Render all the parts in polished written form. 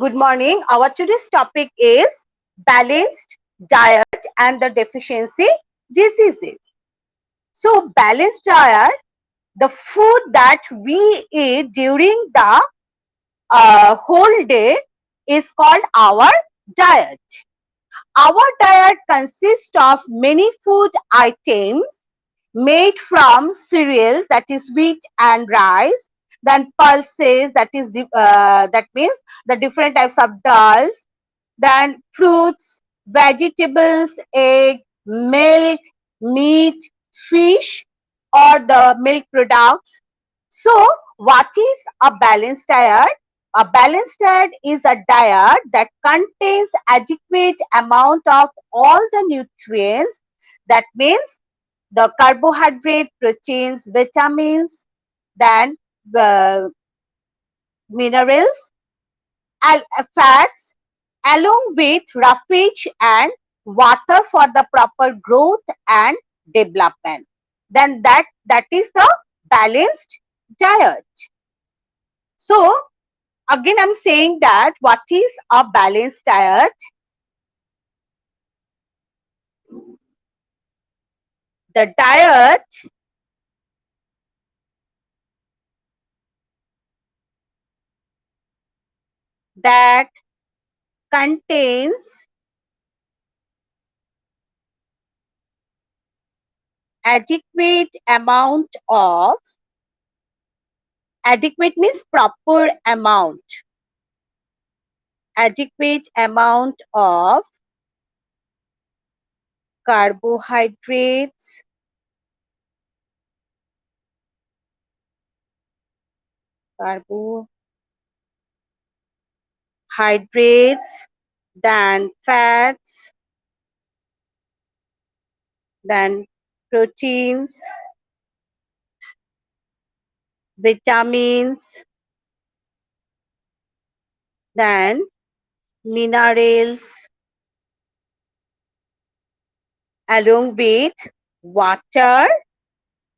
Good morning. Our today's topic is balanced diet and the deficiency diseases. So, balanced diet, the food that we eat during the whole day is called our diet. Our diet consists of many food items made from cereals, that is wheat and rice, then pulses, that means the different types of dals, then fruits, vegetables, egg, milk, meat, fish, or the milk products. So, what is a balanced diet? A balanced diet is a diet that contains adequate amount of all the nutrients. That means the carbohydrate, proteins, vitamins, then the minerals, fats, along with roughage and water for the proper growth and development. Then that is the balanced diet. So again, I'm saying that what is a balanced diet? The diet that contains adequate amount of, adequate means proper amount, adequate amount of carbohydrates, carbohydrates, then fats, then proteins, vitamins, then minerals, along with water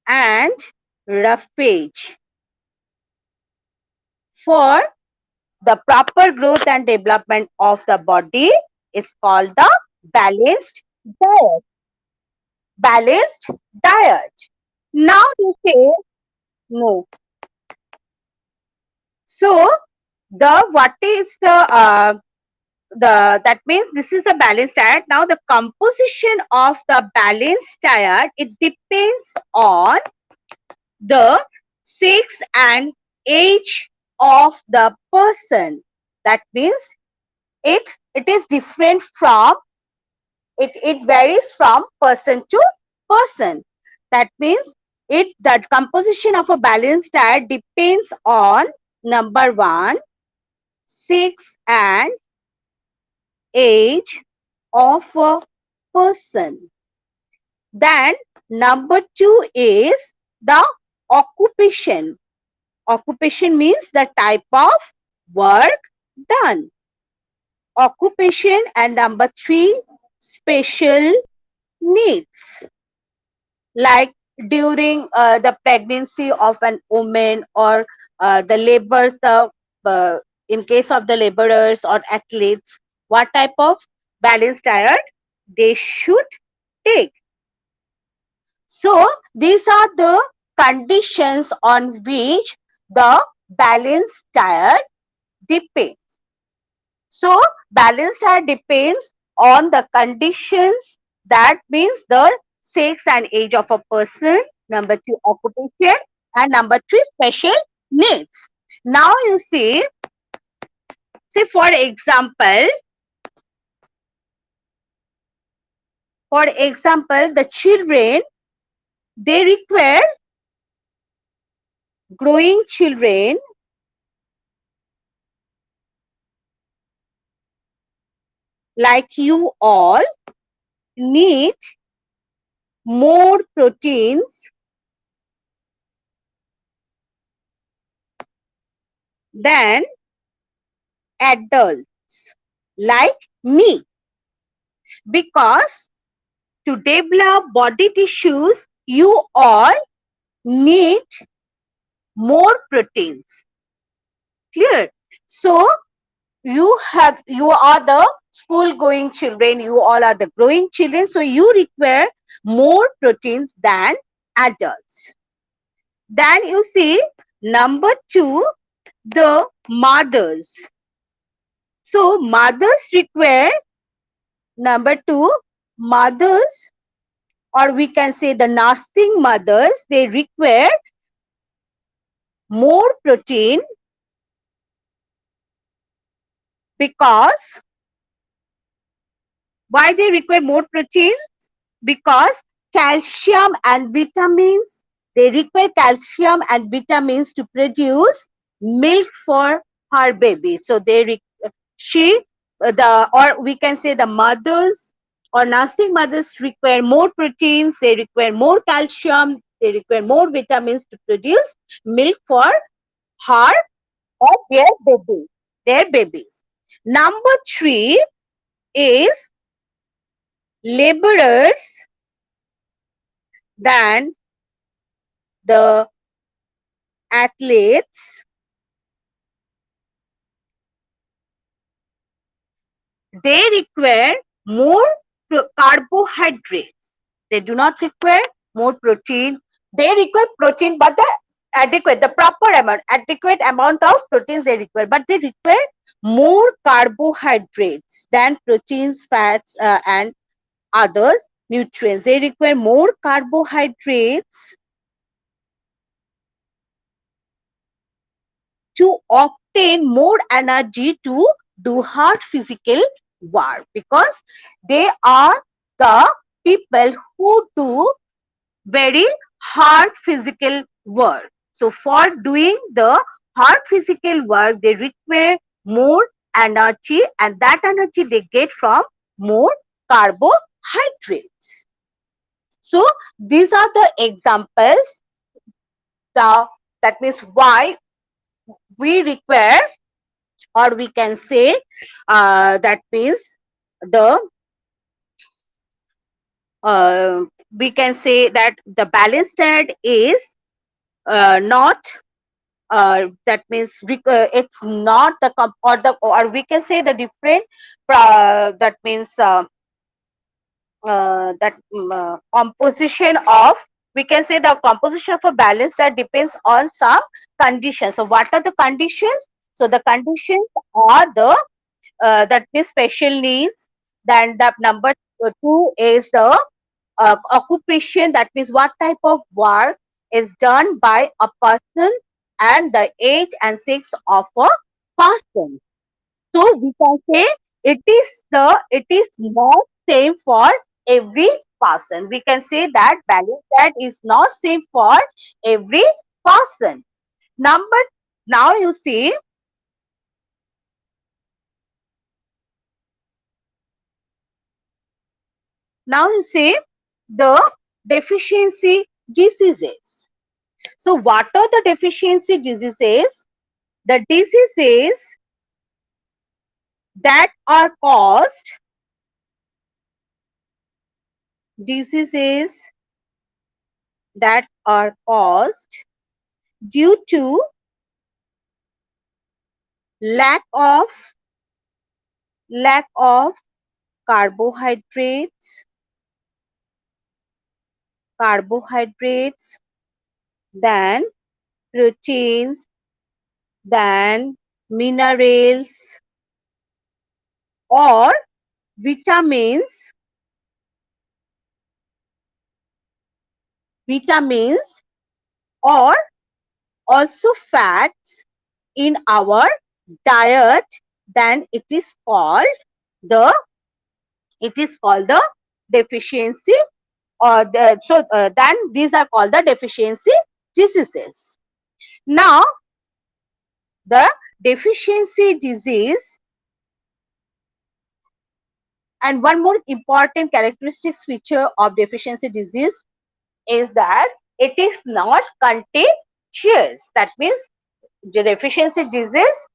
and roughage for the proper growth and development of the body is called the balanced diet. Balanced diet. Now you say no. So the what is the that means this is a balanced diet. Now the composition of the balanced diet, it depends on the sex and age of the person. That means it is different from, it varies from person to person. That means that composition of a balanced diet depends on number one, sex and age of a person. Then number two is the occupation. Occupation means the type of work done. Occupation. And number three, special needs, like during the pregnancy of an woman, or the labors, uh, in case of the laborers or athletes, what type of balanced diet they should take. So these are the conditions on which the balanced diet depends. So balanced diet depends on the conditions, that means the sex and age of a person, number two, occupation, and number three, special needs. Now you see, say for example, the children, they require, growing children like you all need more proteins than adults like me, because to develop body tissues you all need more proteins. Clear? So you are the school going children, you all are the growing children, so you require more proteins than adults. Then you see number 2, the mothers. So mothers require, number 2, mothers, or we can say the nursing mothers, they require more protein because, why they require more protein? Because calcium and vitamins, they require calcium and vitamins to produce milk for her baby. So she the, or we can say the mothers or nursing mothers require more proteins, they require more calcium, they require more vitamins to produce milk for her or their babies. Number 3 is laborers, than the athletes. They require more carbohydrates. They do not require more protein. They require protein, but the proper amount, adequate amount of proteins they require, but they require more carbohydrates than proteins, fats, and others nutrients. They require more carbohydrates to obtain more energy to do hard physical work, because they are the people who do very hard physical work. So for doing the hard physical work, they require more energy, and that energy they get from more carbohydrates. So these are the examples, the, that means why we require, or we can say, that means the, we can say that the balanced diet is not, that means it's not the or the, or we can say the different, that means composition of, we can say the composition of a balanced diet depends on some conditions. So what are the conditions? So the conditions are the, that means special needs. Then the number 2 is the occupation, that means what type of work is done by a person, and the age and sex of a person. So we can say it is not same for every person. We can say that balance that is not same for every person. Number, now you see, now you see the deficiency diseases. So what are the deficiency diseases? The diseases that are caused, diseases that are caused due to lack of lack of carbohydrates, carbohydrates, than proteins, than minerals, or vitamins, vitamins, or also fats in our diet, then the it is called the deficiency, or the, so then these are called the deficiency diseases. Now the deficiency disease, and one more important characteristics feature of deficiency disease is that it is not contagious. That means the deficiency disease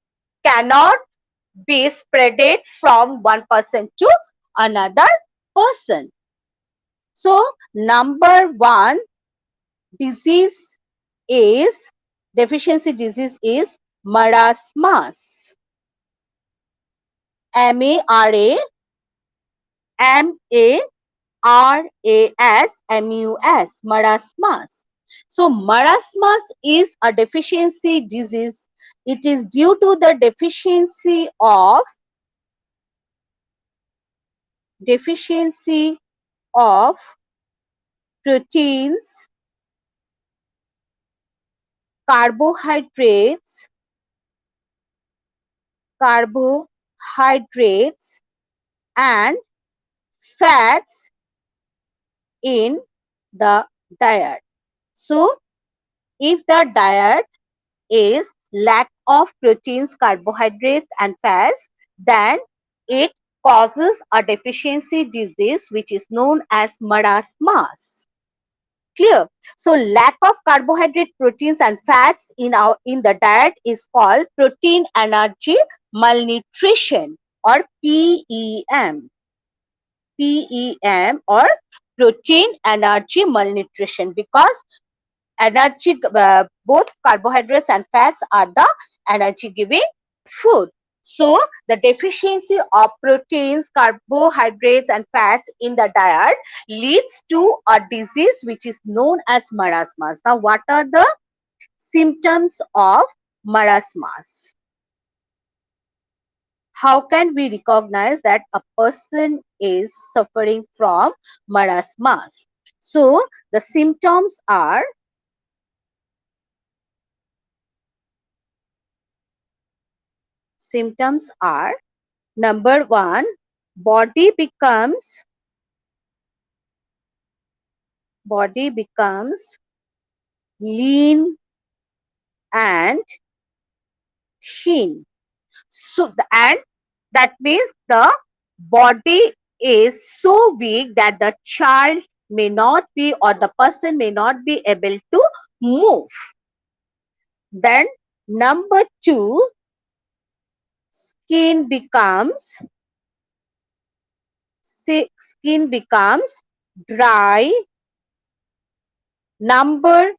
cannot be spreaded from one person to another person. So number 1 disease is, deficiency disease is marasmus. M-A-R-A, M-A-R-A-S-M-U-S, marasmus. So marasmus is a deficiency disease. It is due to the deficiency of proteins, carbohydrates, carbohydrates and fats in the diet. So if the diet is lack of proteins, carbohydrates and fats, then it causes a deficiency disease which is known as marasmus. Clear? So lack of carbohydrate, proteins and fats in the diet is called protein energy malnutrition or PEM. PEM or protein energy malnutrition, because energy, both carbohydrates and fats are the energy giving food. So the deficiency of proteins, carbohydrates and fats in the diet leads to a disease which is known as marasmus. Now what are the symptoms of marasmus? How can we recognize that a person is suffering from marasmus? So the symptoms are number one, body becomes lean and thin. So and that means the body is so weak that the child may not be, or the person may not be able to move. Then number two, skin becomes skin becomes dry. Number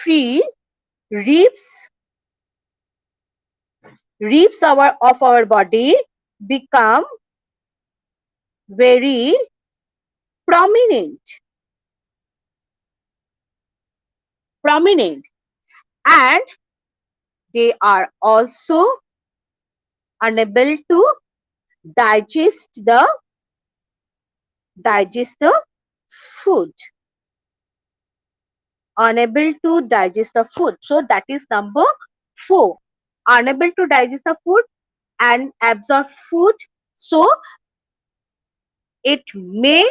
three, ribs of our body become very prominent and they are also unable to digest the food, so that is number four, unable to digest the food and absorb food. So it may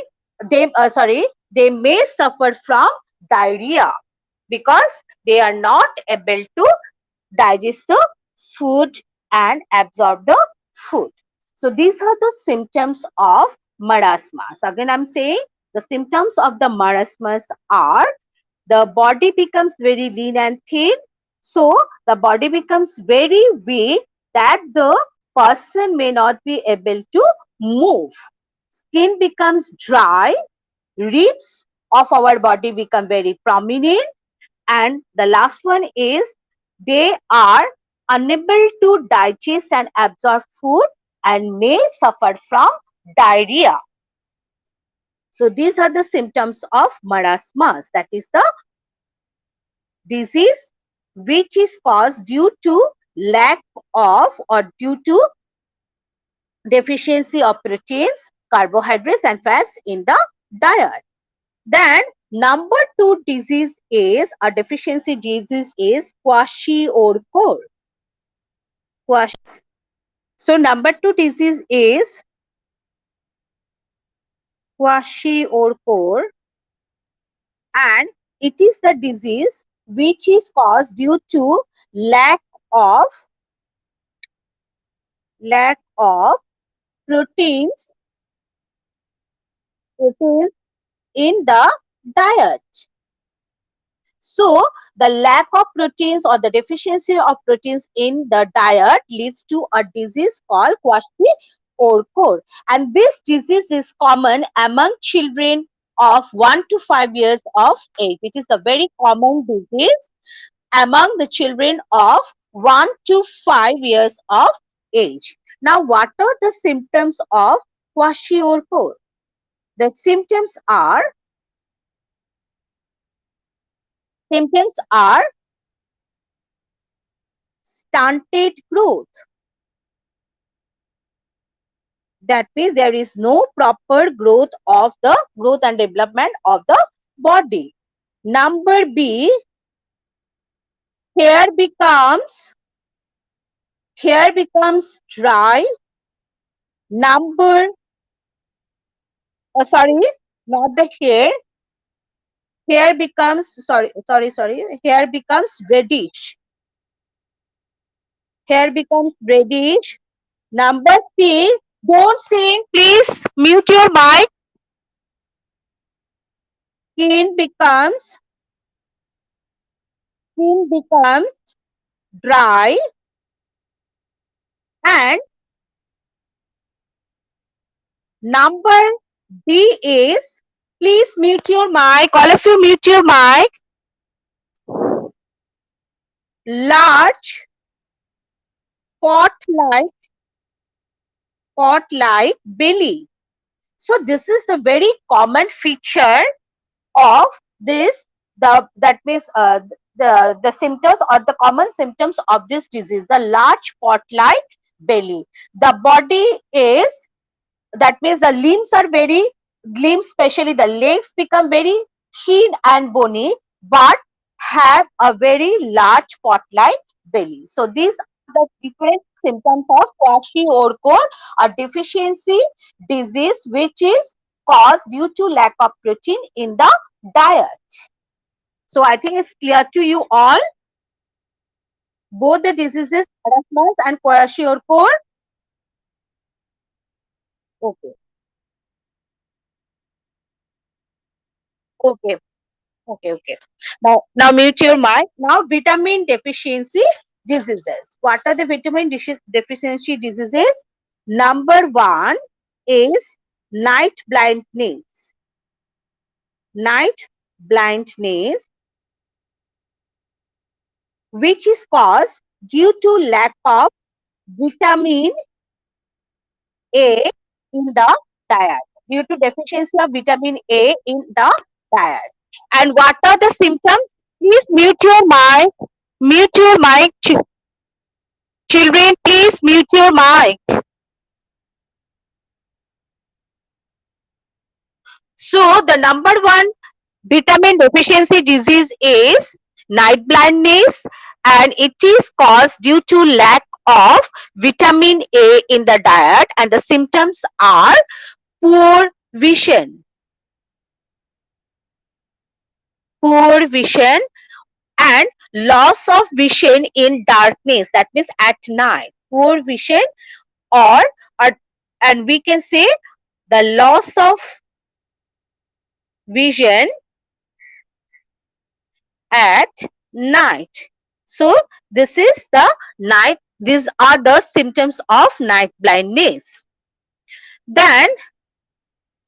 they may suffer from diarrhea because they are not able to digest the food and absorb the food. So these are the symptoms of marasmus. Again I'm saying the symptoms of the marasmus are the body becomes very lean and thin. So the body becomes very weak that the person may not be able to move. Skin becomes dry, ribs of our body become very prominent, and the last one is they are unable to digest and absorb food and may suffer from diarrhea. So these are the symptoms of marasmus, that is the disease which is caused due to lack of or due to deficiency of proteins, carbohydrates and fats in the diet. Then number two disease is a deficiency disease is kwashiorkor. So number two disease is kwashiorkor, and it is the disease which is caused due to lack of proteins in the diet. So the lack of proteins or the deficiency of proteins in the diet leads to a disease called kwashiorkor, and this disease is common among children of 1 to 5 years of age. It is a very common disease among the children of 1 to 5 years of age. Now, what are the symptoms of kwashiorkor? The symptoms are stunted growth. That means there is no proper growth and development of the body. Number B, hair becomes hair becomes dry. Number sorry, not the hair becomes hair becomes reddish. Number C, don't sing, please mute your mic. Skin becomes skin becomes dry. And number D is, please mute your mic, all of you mute your mic. Large pot like belly. So this is the very common feature of this, that means the symptoms or the common symptoms of this disease, the large pot like belly. The body is, that means the limbs, especially the legs, become very thin and bony, but have a very large pot like belly. So these are the different symptoms of kwashiorkor, a deficiency disease which is caused due to lack of protein in the diet. So I think it's clear to you all, both the diseases, marasmus and kwashiorkor. Okay, okay. Okay. Now mute your mic. Now, vitamin deficiency diseases. What are the deficiency diseases? Number one is night blindness. Night blindness, which is caused due to lack of vitamin A in the diet. Due to deficiency of vitamin A in the diet. And what are the symptoms? Please mute your mic. Mute your mic, children. Please mute your mic. So, the number one vitamin deficiency disease is night blindness, and it is caused due to lack of vitamin A in the diet, and the symptoms are poor vision, and loss of vision in darkness, that means at night. Poor vision, or, or and we can say the loss of vision at night. So this is the night, these are the symptoms of night blindness. Then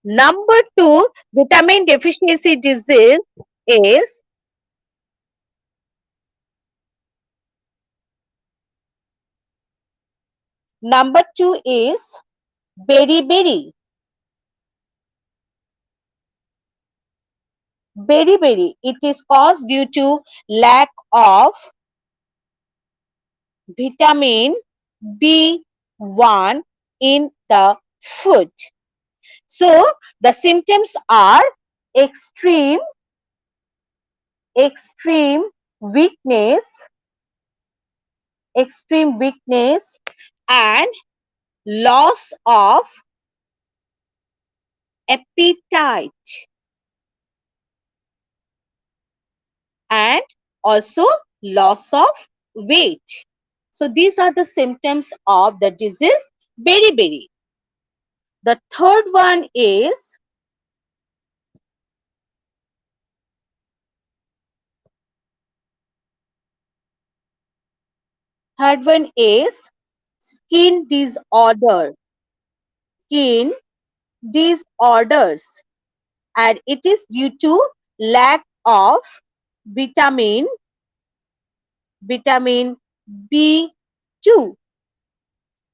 number two vitamin deficiency disease is beriberi. Beriberi, it is caused due to lack of vitamin B1 in the food. So the symptoms are extreme weakness, and loss of appetite, and also loss of weight. So these are the symptoms of the disease beriberi. The third one is skin disorder. Skin disorders, and it is due to lack of vitamin B2.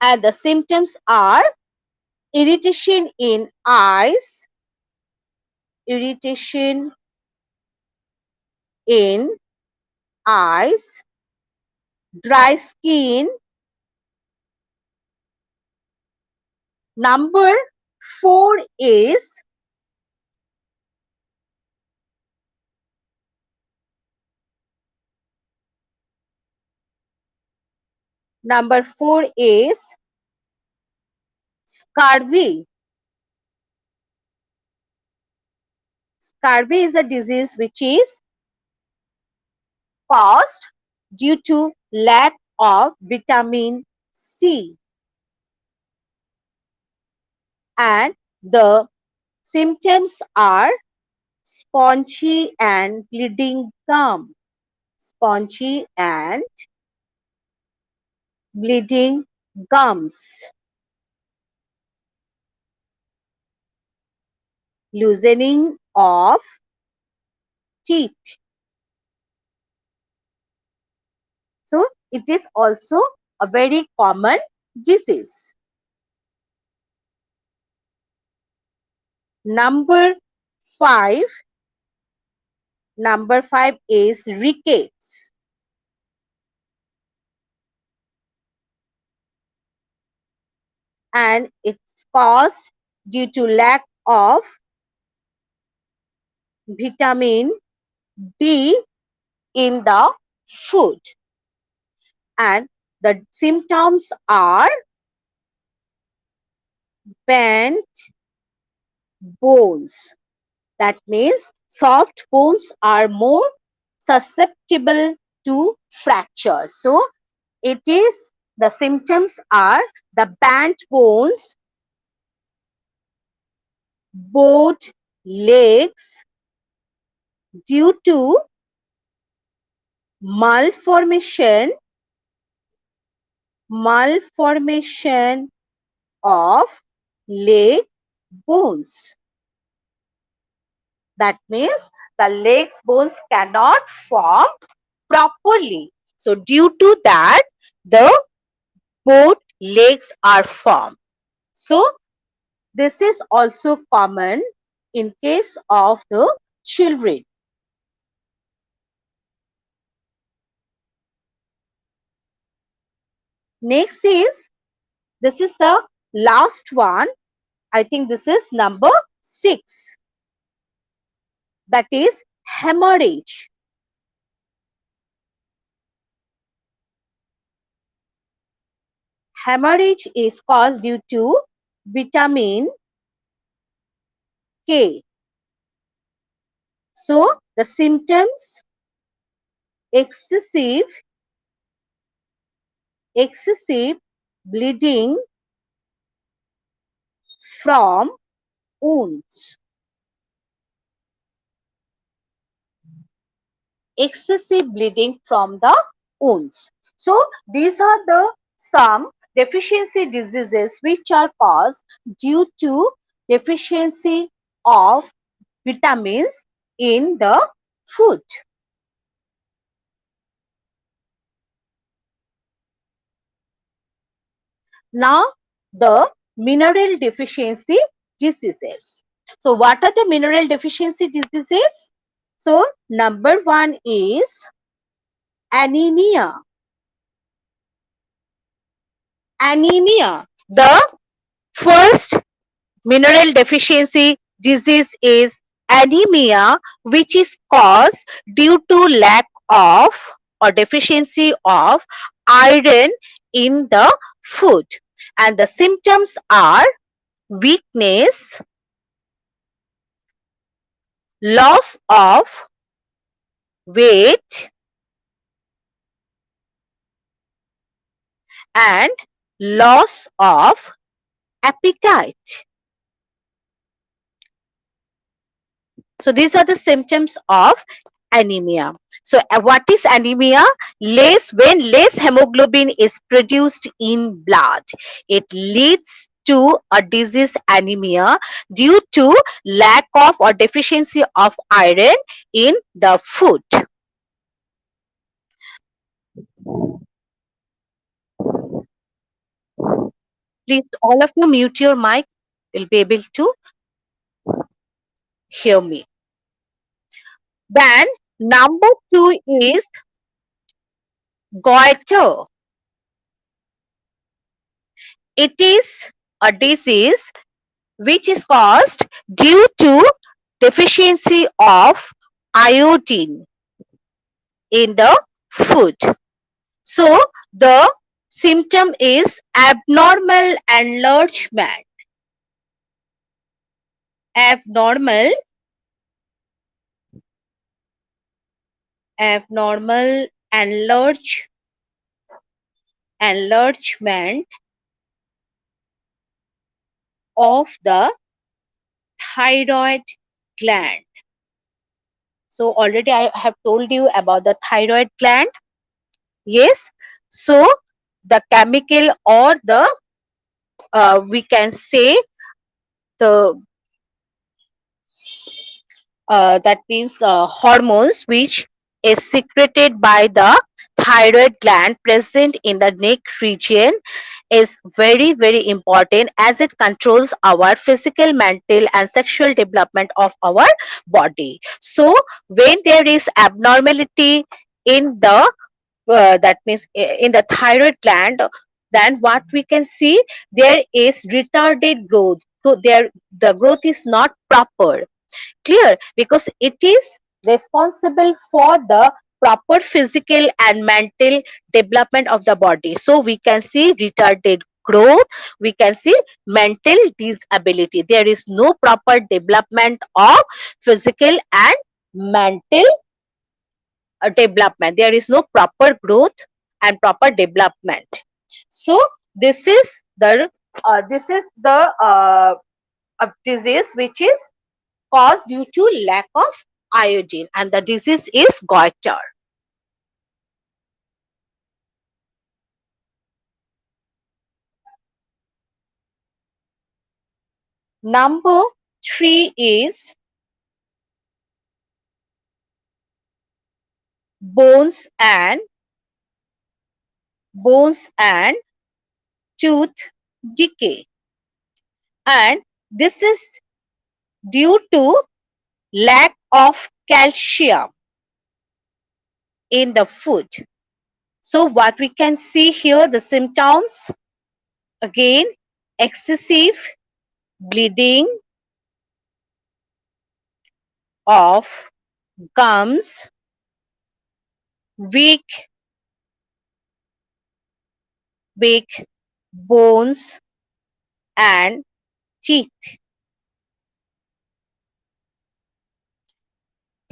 And the symptoms are irritation in eyes, irritation in eyes, dry skin. Number 4 is number 4 is scurvy. Scurvy is a disease which is caused due to lack of vitamin C, and the symptoms are spongy and bleeding gum. Spongy and bleeding gums, loosening of teeth. So it is also a very common disease. Number 5, number 5 is rickets, and it's caused due to lack of vitamin D in the food, and the symptoms are bent bones. That means soft bones are more susceptible to fracture. So it is, the symptoms are the bent bones, both legs due to malformation of leg bones. That means the legs bones cannot form properly. So due to that, the both legs are formed. So this is also common in case of the children. Next is, this is the last one. I think this is number 6. That is hemorrhage. Hemorrhage is caused due to vitamin K. So the symptoms: excessive bleeding from wounds. Excessive bleeding from the wounds. So these are the some deficiency diseases which are caused due to deficiency of vitamins in the food. Now the mineral deficiency diseases. So what are the mineral deficiency diseases? So number 1 is anemia. Anemia. The first mineral deficiency disease is anemia, which is caused due to lack of or deficiency of iron in the food. And the symptoms are weakness, loss of weight, and loss of appetite. So these are the symptoms of anemia. So what is anemia? When less hemoglobin is produced in blood, it leads to a disease anemia due to lack of or deficiency of iron in the food. Please, all of you, mute your mic. You'll be able to hear me. Then, number two is goiter. It is a disease which is caused due to deficiency of iodine in the food. So, the symptom is abnormal enlargement. Abnormal, abnormal enlargement of the thyroid gland. So already I have told you about the thyroid gland. Yes. So the chemical or the we can say the that means hormones which is secreted by the thyroid gland present in the neck region is very very important as it controls our physical, mental and sexual development of our body. So when there is abnormality in the that means in the thyroid gland, then what we can see, there is retarded growth. So there the growth is not proper. Clear? Because it is responsible for the proper physical and mental development of the body. So we can see retarded growth, we can see mental disability. There is no proper development of physical and mental development. There is no proper growth and proper development. So this is the disease which is caused due to lack of iodine, and the disease is goiter. Number three is bones and bones and tooth decay, and this is due to lack of calcium in the food. So what we can see here, the symptoms again: excessive bleeding of gums, weak weak bones and teeth.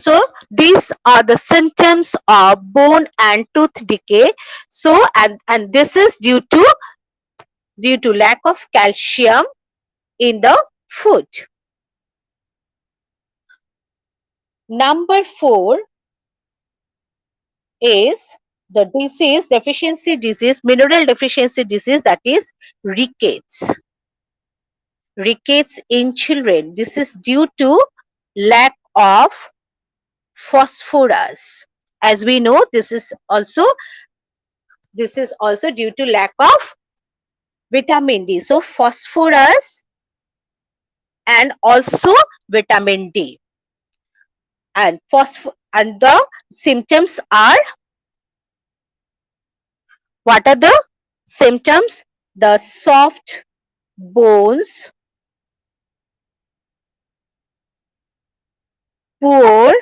So these are the symptoms of bone and tooth decay. So and this is due to lack of calcium in the food. Number four is the mineral deficiency disease, that is rickets. Rickets in children. This is due to lack of phosphorus. As we know, this is also due to lack of vitamin D. So phosphorus and also vitamin D. And the symptoms are, what are the symptoms? The soft bones, poor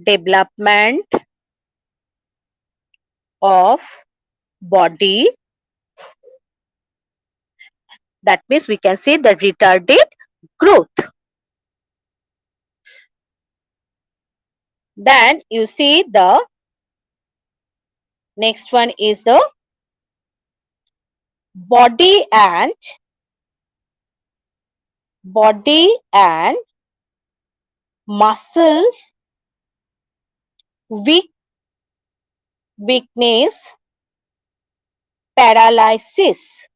development of body. That means we can say the retarded growth. Then you see the next one is the body and muscles weak weakness, paralysis.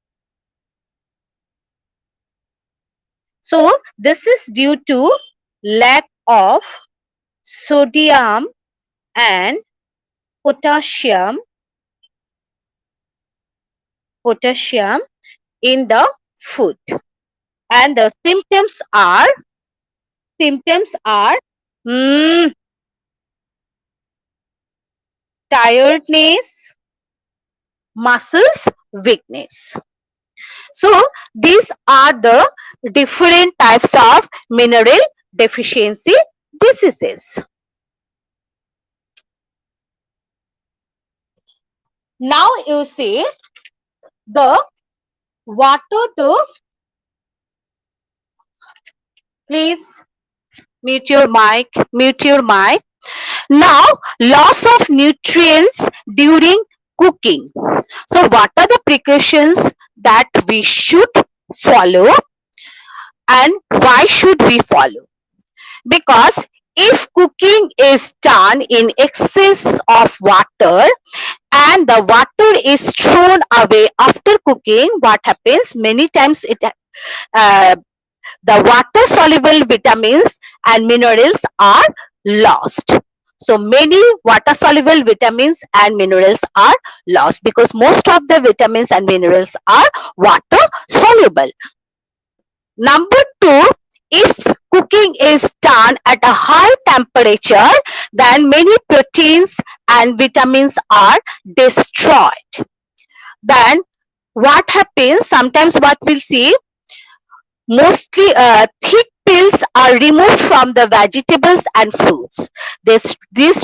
So this is due to lack of sodium and potassium potassium in the food. And the symptoms are mm, tiredness, muscles weakness. So these are the different types of mineral deficiency diseases. Now you see the water to, please mute your mic. Now, loss of nutrients during cooking. So what are the precautions that we should follow, and why should we follow? Because if cooking is done in excess of water and the water is thrown away after cooking, what happens? Many times uh, the water soluble vitamins and minerals are lost. So many water soluble vitamins and minerals are lost because most of the vitamins and minerals are water soluble. Number two, if cooking is done at a high temperature, then many proteins and vitamins are destroyed. Then what happens? Sometimes what we'll see, mostly thick peels are removed from the vegetables and fruits. This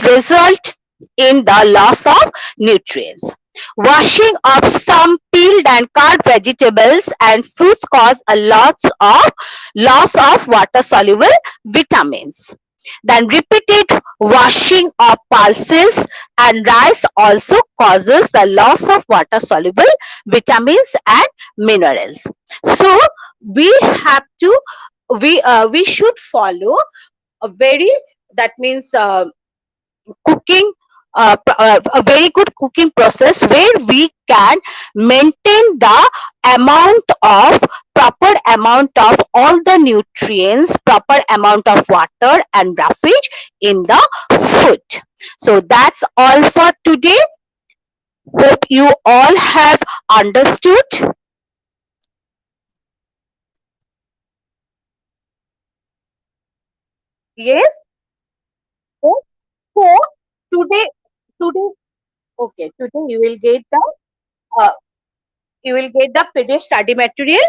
results in the loss of nutrients. Washing of some peeled and cut vegetables and fruits cause a loss of water soluble vitamins. Then repeated washing of pulses and rice also causes the loss of water soluble vitamins and minerals. So we have to, we should follow a very, that means cooking, a very good cooking process where we can maintain the amount of proper amount of all the nutrients, proper amount of water and roughage in the food. So that's all for today. Hope you all have understood. Yes. So today, today, okay, today uh, you will get the PDF study material.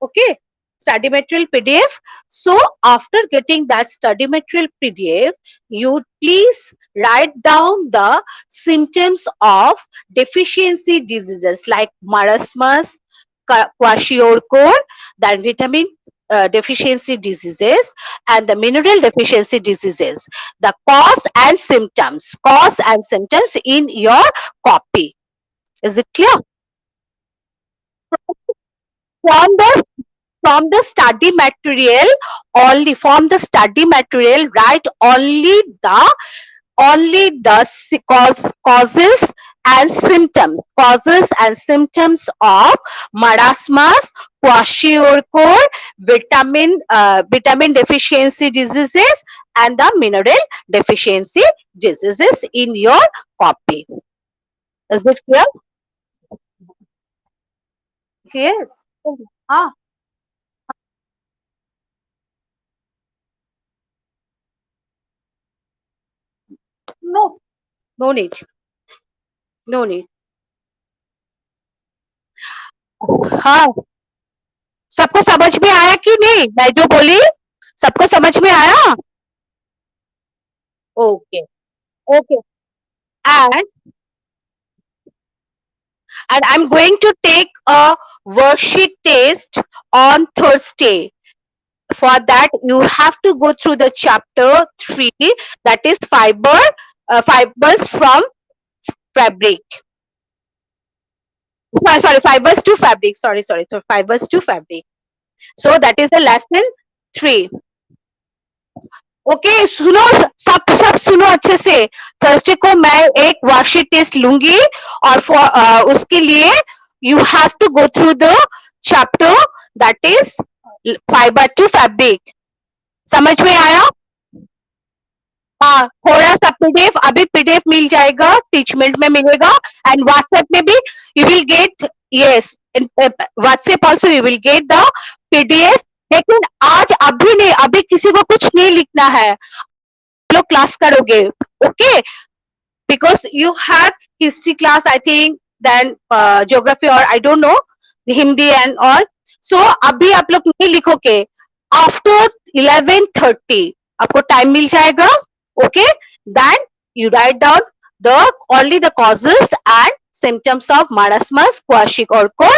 Okay, study material PDF. So after getting that study material PDF, you please write down the symptoms of deficiency diseases like marasmus, kwashiorkor, then vitamin deficiency diseases and the mineral deficiency diseases. The cause and symptoms in your copy. Is it clear? From the study material, only from the study material, write only the causes and symptoms of marasmus, kwashiorkor, vitamin deficiency diseases and the mineral deficiency diseases in your copy. Is it clear? Yes. Ah, no, no need, no need. हाँ, सबको समझ में आया कि नहीं? मैं जो बोली, सबको समझ में आया? Okay, okay. And I'm going to take a worksheet test on Thursday. For that, you have to go through the chapter 3, that is fibers from fabric. Sorry, fibers to fabric. Sorry. So fibers to fabric. So that is the lesson 3. Okay सुनो, सब सब सुनो अच्छे से. Thursday को मैं एक worksheet test लूंगी और उसके लिए you have to go through the chapter that is fibre to fabric. समझ में आया? हाँ, थोड़ा सा पीडीएफ, अभी पीडीएफ मिल जाएगा, टीचमेंट में मिलेगा एंड व्हाट्सएप में भी you will get yes, in WhatsApp also we will get the PDF. लेकिन आज अभी नहीं, अभी किसी को कुछ नहीं लिखना है, लोग क्लास करोगे, okay? Because you have history class, I think, then geography or I don't know, the Hindi and all. So अभी आप लोग नहीं लिखोगे, after 11:30 आपको टाइम मिल जाएगा, okay? Then you write down the only the causes and symptoms of marasmus, kwashiorkor,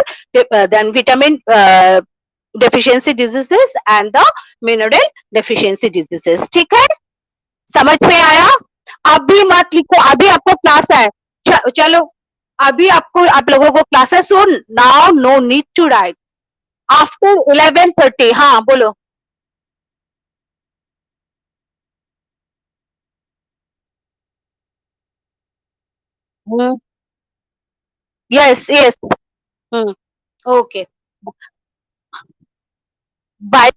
then vitamin deficiency diseases and the mineral deficiency diseases. ठीक है, समझ में आया? अभी मत लिखो, अभी आपको क्लास है, चलो अभी आपको, आप लोगों को क्लास है, so now no need to write, after 11:30. हाँ बोलो. Yes yes. Okay, bye.